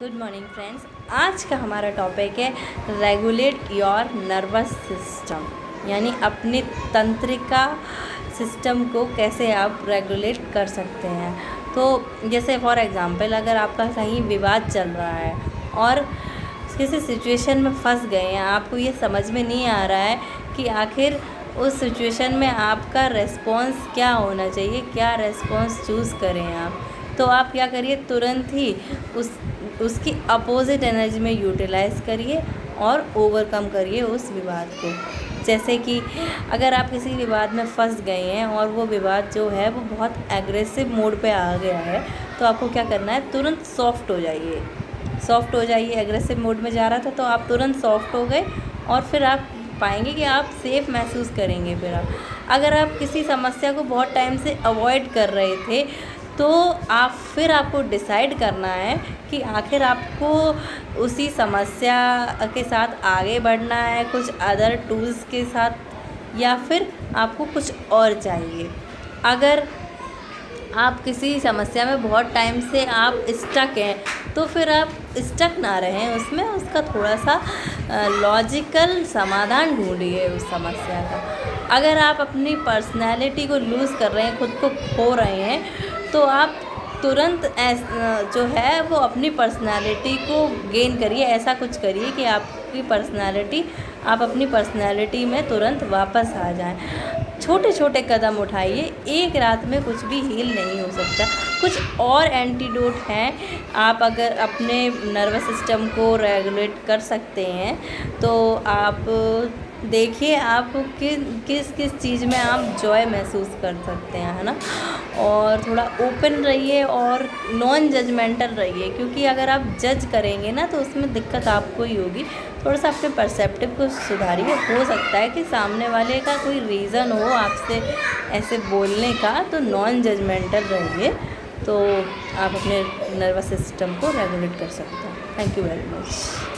Good morning friends. आज का हमारा टॉपिक है रेगुलेट योर नर्वस सिस्टम, यानी अपनी तंत्रिका सिस्टम को कैसे आप रेगुलेट कर सकते हैं। तो जैसे फॉर एग्जांपल, अगर आपका कहीं विवाद चल रहा है और किसी सिचुएशन में फंस गए हैं, आपको ये समझ में नहीं आ रहा है कि आखिर उस सिचुएशन में आपका रेस्पॉन्स क्या होना चाहिए, क्या रेस्पॉन्स चूज़ करें आप, तो आप क्या करिए, तुरंत ही उसकी अपोजिट एनर्जी में यूटिलाइज़ करिए और ओवरकम करिए उस विवाद को। जैसे कि अगर आप किसी विवाद में फंस गए हैं और वो विवाद जो है वो बहुत एग्रेसिव मोड पे आ गया है, तो आपको क्या करना है, तुरंत सॉफ्ट हो जाइए। सॉफ्ट हो जाइए। एग्रेसिव मोड में जा रहा था तो आप तुरंत सॉफ्ट हो गए और फिर आप पाएंगे कि आप सेफ़ महसूस करेंगे। फिर आप अगर आप किसी समस्या को बहुत टाइम से अवॉइड कर रहे थे, तो आपको डिसाइड करना है कि आखिर आपको उसी समस्या के साथ आगे बढ़ना है कुछ अदर टूल्स के साथ, या फिर आपको कुछ और चाहिए। अगर आप किसी समस्या में बहुत टाइम से आप स्टक हैं, तो फिर आप स्टक ना रहें उसमें, उसका थोड़ा सा लॉजिकल समाधान ढूंढिए उस समस्या का। अगर आप अपनी पर्सनैलिटी को लूज़ कर रहे हैं, खुद को खो रहे हैं, तो आप तुरंत जो है वो अपनी पर्सनैलिटी को गेन करिए। ऐसा कुछ करिए कि आप अपनी पर्सनैलिटी में तुरंत वापस आ जाएं। छोटे छोटे कदम उठाइए। एक रात में कुछ भी हील नहीं हो सकता। कुछ और एंटीडोट हैं। आप अगर अपने नर्वस सिस्टम को रेगुलेट कर सकते हैं, तो आप देखिए आप किस किस चीज़ में आप जॉय महसूस कर सकते हैं, है ना। और थोड़ा ओपन रहिए और नॉन जजमेंटल रहिए, क्योंकि अगर आप जज करेंगे ना तो उसमें दिक्कत आपको ही होगी। थोड़ा सा अपने परसेप्टिव को सुधारिए। हो सकता है कि सामने वाले का कोई रीज़न हो आपसे ऐसे बोलने का, तो नॉन जजमेंटल रहिए, तो आप अपने नर्वस सिस्टम को रेगुलेट कर सकते हैं। Thank you very much.